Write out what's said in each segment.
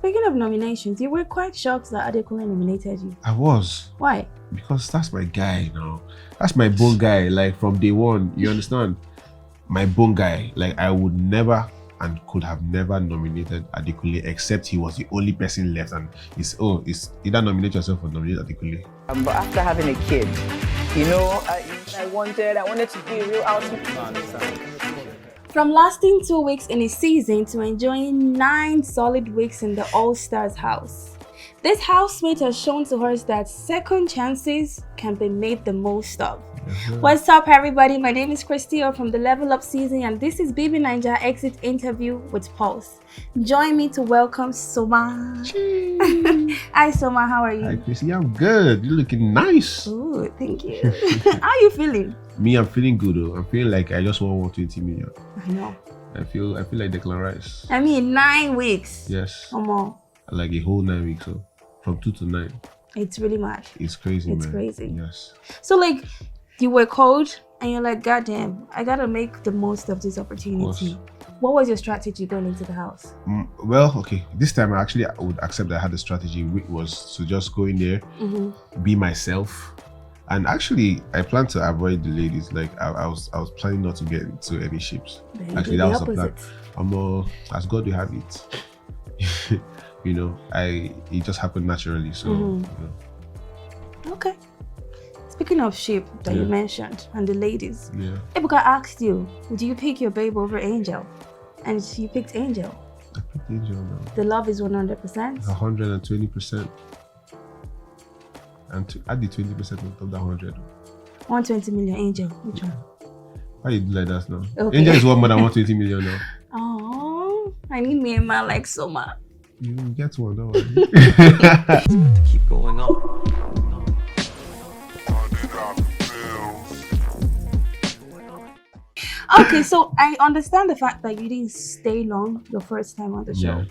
Speaking of nominations, you were quite shocked that Adekunle nominated you. I was. Why? Because that's my guy now. That's my bone guy, like from day one. You understand? My bone guy. Like I would never and could have never nominated Adekunle except he was the only person left, and it's either nominate yourself or nominate Adekunle. But after having a kid, I wanted to be a real housemate. From lasting 2 weeks in a season to enjoying 9 solid weeks in the All Stars house, this housemate has shown to us that second chances can be made the most of. What's up, everybody? My name is Christia from the Level Up season, and this is BBNaija Exit Interview with Pulse. Join me to welcome Soma. Hi, Soma. How are you? Hi, Chrissy. I'm good. You're looking nice. Oh, thank you. How are you feeling? Me, I'm feeling good though. I'm feeling like I just won 120 million. I know. I feel like Declan Rice. I mean, 9 weeks. Yes. Come on. Like a whole 9 weeks, so from 2 to 9. It's really mad. It's crazy, man. It's crazy. Yes. So like, you were cold and you're like, God damn, I gotta make the most of this opportunity. What was your strategy going into the house? Well, okay. This time I would accept that I had a strategy, which was to just go in there, be myself. And actually, I planned to avoid the ladies. Like I was planning not to get into any ships. Actually, that was the plan. As God will have it. You know, it just happened naturally. So, you know. Okay. Speaking of sheep that you mentioned and the ladies, Ebuka asked you, would you pick your babe over Angel? And you picked Angel. I picked Angel now. The love is 100%? 120%. And to add the 20% on top of that 100. 120 million Angel. Which one? Why you do like that now? Okay. Angel is worth more than 120 million now. Oh, I need me a man like Soma. You get one, don't worry. Keep going up. Okay, so I understand the fact that you didn't stay long your first time on the show. Yeah.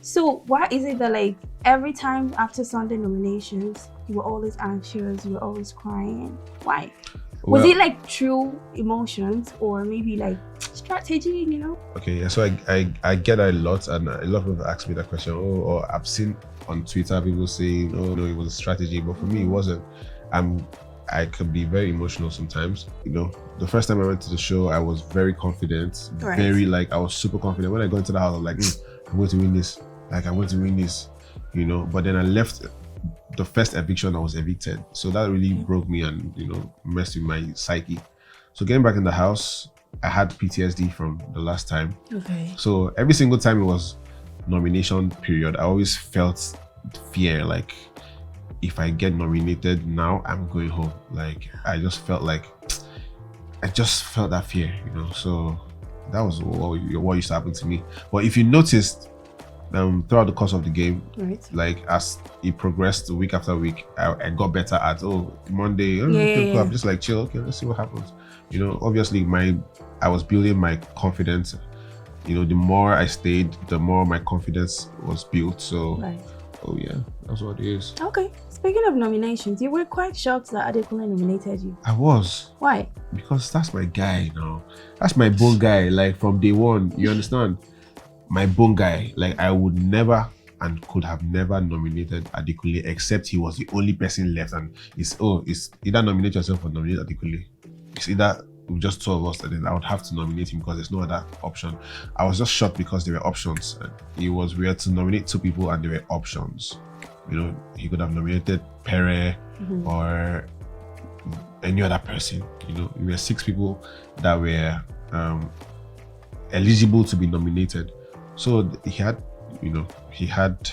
So why is it that like every time after Sunday nominations, you were always anxious, you were always crying? Why? Was it like true emotions or maybe like strategy, you know? Okay, yeah, so I get that a lot, and a lot of people ask me that question. Or I've seen on Twitter people saying, oh no, it was a strategy, but for me it wasn't. I could be very emotional sometimes. You know, the first time I went to the show, I was very confident, I was super confident. When I got into the house, I was like, I'm going to win this. Like, I'm going to win this, you know. But then I left the first eviction, I was evicted. So that really broke me and, you know, messed with my psyche. So getting back in the house, I had PTSD from the last time. Okay. So every single time it was nomination period, I always felt fear, like, if I get nominated now, I'm going home. Like, I just felt that fear, you know. So that was what used to happen to me. But if you noticed, throughout the course of the game, like as it progressed week after week, I got better at Monday. I'm just like chill. Okay, let's see what happens. You know, obviously I was building my confidence. You know, the more I stayed, the more my confidence was built. So. Oh yeah, that's what it is. Okay. Speaking of nominations, you were quite shocked that Adekunle nominated you. I was. Why? Because that's my guy now. That's my bone guy, like from day one. You understand? My bone guy. Like I would never and could have never nominated Adekunle except he was the only person left, and it's either nominate yourself or nominate Adekunle. It's either just 2 of us, and then I would have to nominate him because there's no other option. I was just shocked because there were options. It was weird to nominate 2 people and there were options. You know, he could have nominated Pere or any other person. You know, we were 6 people that were eligible to be nominated. So he had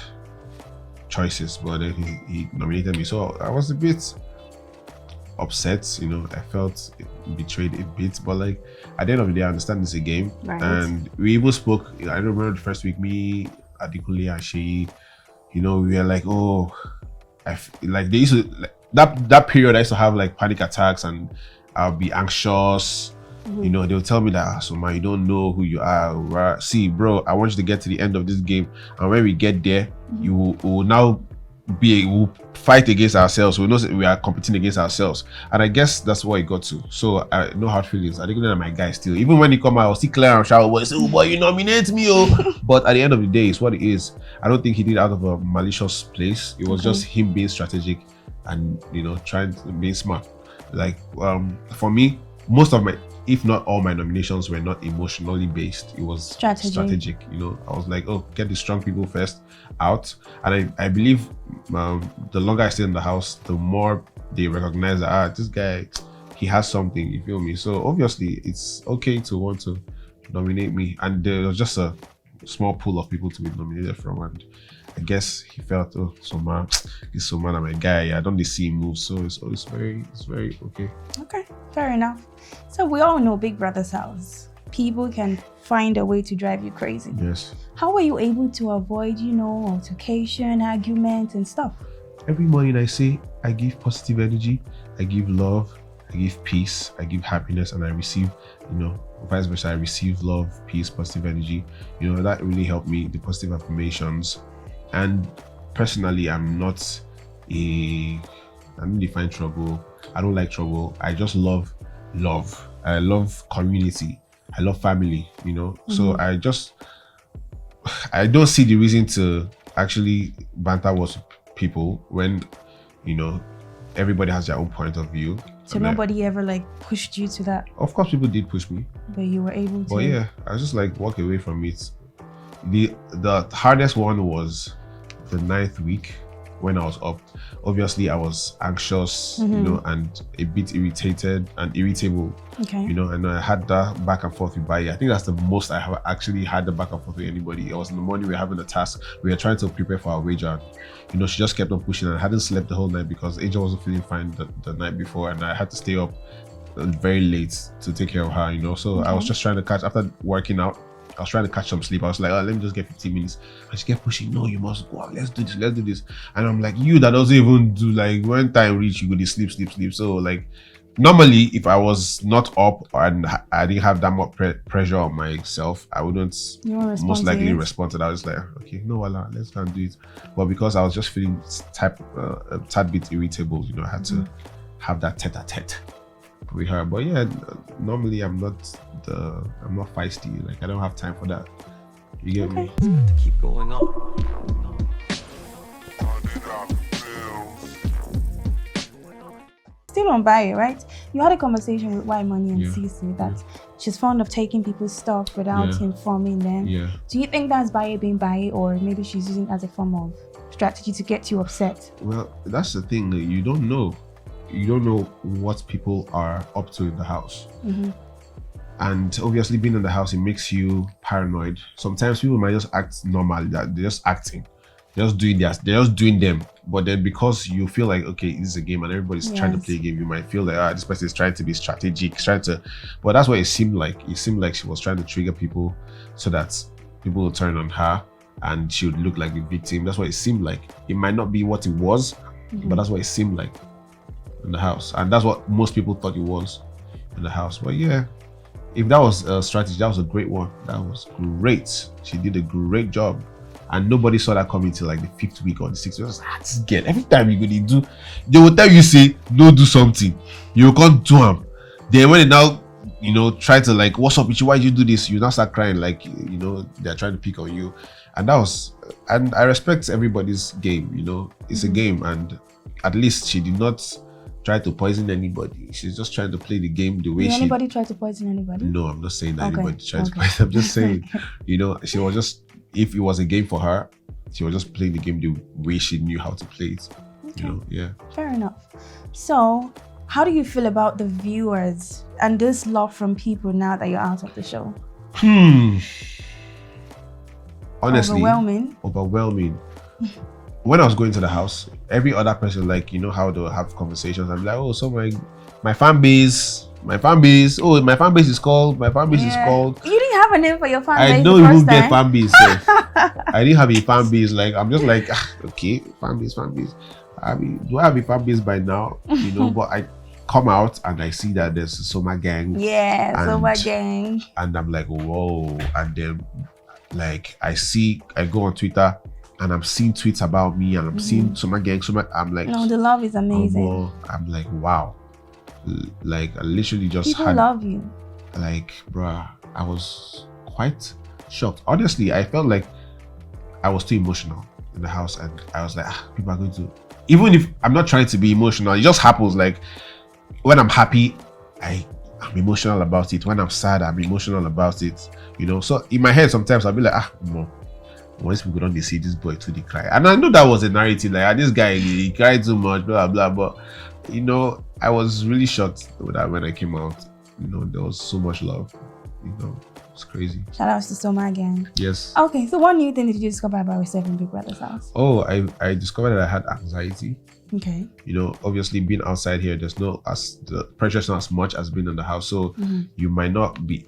choices, but then he nominated me. So I was a bit upset, you know. I felt betrayed a bit, but like at the end of the day, I understand it's a game. And we even spoke. I remember the first week, me, Adekunle, and she, you know, we were like, like they used to like, that period. I used to have like panic attacks, and I'll be anxious. You know, they'll tell me that, so man, you don't know who you are. See, bro, I want you to get to the end of this game, and when we get there, we'll fight against ourselves. We know we are competing against ourselves, and I guess that's what it got to. So I no hard feelings. I think that my guy still, even when he come out, I'll still clear and shout, "Boy, say, oh boy, you nominate me, oh." But at the end of the day, it's what it is. I don't think he did it out of a malicious place. It was just him being strategic and trying to be smart. Like for me, most of my, if not all my nominations were not emotionally based. It was strategic. I was like, oh, get the strong people first out. And I believe the longer I stay in the house, the more they recognize that this guy, he has something, you feel me? So obviously it's okay to want to nominate me. And there was just a small pool of people to be nominated from, and I guess he felt, oh, Soma, this Soma and my guy, I don't see him move, so it's very okay. Okay, fair enough. So we all know Big Brother's house. People can find a way to drive you crazy. Yes. How were you able to avoid, altercation, arguments and stuff? Every morning I say, I give positive energy, I give love, I give peace, I give happiness, and I receive, vice versa, I receive love, peace, positive energy. That really helped me, the positive affirmations. And personally, I don't define trouble. I don't like trouble. I just love. I love community. I love family, So I don't see the reason to actually banter with people when, everybody has their own point of view. So nobody ever pushed you to that? Of course, people did push me. But you were able to? But yeah, I just walk away from it. The hardest one was the 9th week when I was up. Obviously, I was anxious, and a bit irritated and irritable. Okay. And I had that back and forth with Baye. I think that's the most I have actually had the back and forth with anybody. It was in the morning, we were having a task. We were trying to prepare for our wager. She just kept on pushing, and I hadn't slept the whole night because Angel wasn't feeling fine the night before, and I had to stay up very late to take care of her, So I was just trying to catch, after working out, I was trying to catch some sleep. I was like, oh, let me just get 15 minutes. And she kept pushing, no, you must go out. Let's do this. And I'm like, you that doesn't even do, when time reach, you go to sleep. So normally, if I was not up and I didn't have that much pressure on myself, I wouldn't most likely respond to that. I was like, okay, no, let's go and do it. But because I was just feeling a tad bit irritable, I had to have that tete-a-tete with her. But yeah, normally I'm not feisty. I don't have time for that. You get me? It's got to keep going on. Still on Baye, right? You had a conversation with Y Money and Cece that she's fond of taking people's stuff without informing them. Yeah. Do you think that's Baye being Baye, or maybe she's using it as a form of strategy to get you upset? Well, that's the thing. You don't know. You don't know what people are up to in the house. And obviously being in the house, it makes you paranoid. Sometimes people might just act normal, that they're just acting. They're just doing them. But then because you feel like, okay, this is a game and everybody's trying to play a game, you might feel like, this person is trying to be strategic, but that's what it seemed like. It seemed like she was trying to trigger people so that people will turn on her and she would look like the victim. That's what it seemed like. It might not be what it was, but that's what it seemed like in the house. And that's what most people thought it was in the house. But yeah, if that was a strategy, that was a great one. That was great. She did a great job. And nobody saw that coming till the 5th week or the 6th week. I was like, this girl, every time you go to do, they will tell you, say, no, do something. You can't do them. Then when they now, try to what's up with you? Why did you do this? You now start crying they're trying to pick on you. And and I respect everybody's game, it's a game. And at least she did not try to poison anybody. She's just trying to play the game the way Did anybody try to poison anybody? No, I'm not saying that anybody tried to poison. I'm just saying, she was just, if it was a game for her, she was just playing the game the way she knew how to play it. Okay. Fair enough. So, how do you feel about the viewers and this love from people now that you're out of the show? Honestly, overwhelming. When I was going to the house, every other person, how they'll have conversations. I'm like, oh, so my fan base. Oh, my fan base is called. My fan base is called. You didn't have a name for your fan base. I don't even get fan base. I didn't have a fan base. I'm just okay, fan base. I mean, do I have a fan base by now? But I come out and I see that there's Soma gang. Yeah, Soma gang. And I'm like, whoa. And then I go on Twitter and I'm seeing tweets about me, and I'm seeing Soma gang, I'm like, no, the love is amazing. I'm like, wow. Like, I literally just people love you. Like, bruh, I was quite shocked. Honestly, I felt like I was too emotional in the house, and I was like, people are going to, even if I'm not trying to be emotional, it just happens. Like, when I'm happy, I'm emotional about it. When I'm sad, I'm emotional about it. You know, so in my head sometimes I'll be like, no. Once people don't see this boy too, they cry. And I know that was a narrative, like, this guy, he cried too much, blah blah. But you know, I was really shocked with that when I came out. You know, there was so much love. You know, it's crazy. Shout out to Soma again. Yes. Okay, so what new thing did you discover about yourself in Big Brother's house? Oh, I discovered that I had anxiety. Okay. You know, obviously being outside here, the pressure is not as much as being in the house. So you might not be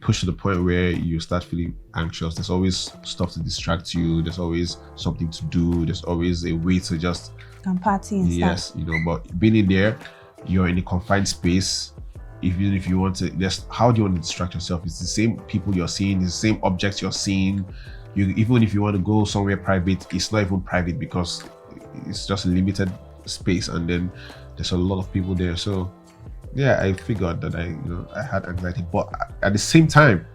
pushed to the point where you start feeling anxious. There's always stuff to distract you. There's always something to do. There's always a way to just party and stuff. Yes, you know, but being in there, you're in a confined space. Even if you want to, how do you want to distract yourself? It's the same people you're seeing, it's the same objects you're seeing. Even if you want to go somewhere private, it's not even private because it's just a limited space, and then there's a lot of people there. So yeah, I figured that I had anxiety, but at the same time,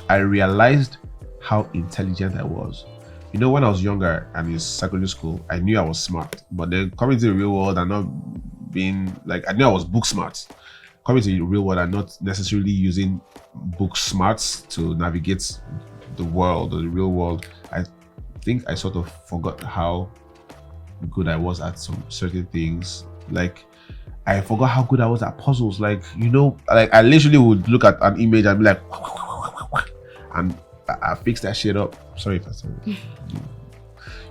I realized how intelligent I was. You know, when I was younger and in secondary school, I knew I was smart, but then coming to the real world and not being like, I knew I was book smart. Coming to the real world and not necessarily using book smarts to navigate the world or the real world, I think I sort of forgot how good I was at some certain things. Like, I forgot how good I was at puzzles. Like, you know, like I literally would look at an image and be like, and I fixed that shit up. Sorry if I said it.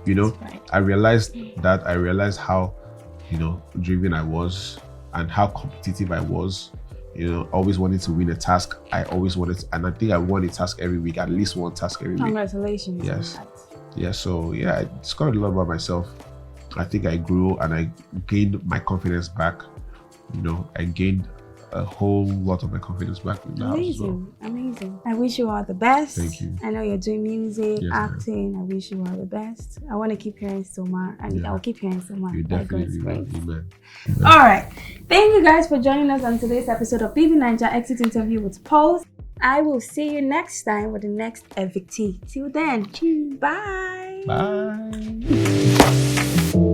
You know, right. I realized how, you know, driven I was and how competitive I was. You know, always wanted to win a task. I always wanted to, and I think I won a task every week, at least one task every week. Congratulations. Yes. Yeah, so yeah, I discovered a lot about myself. I think I grew and I gained my confidence back. You know, I gained a whole lot of my confidence back in the house as well. Amazing. I wish you all the best. Thank you. I know you're doing music, yes, acting. I wish you all the best. I want to keep hearing Soma, and I'll keep hearing Soma. You definitely will. Amen. All right. Thank you guys for joining us on today's episode of BBNaija Exit Interview with Pulse. I will see you next time with the next evictee. Till then, bye. Bye.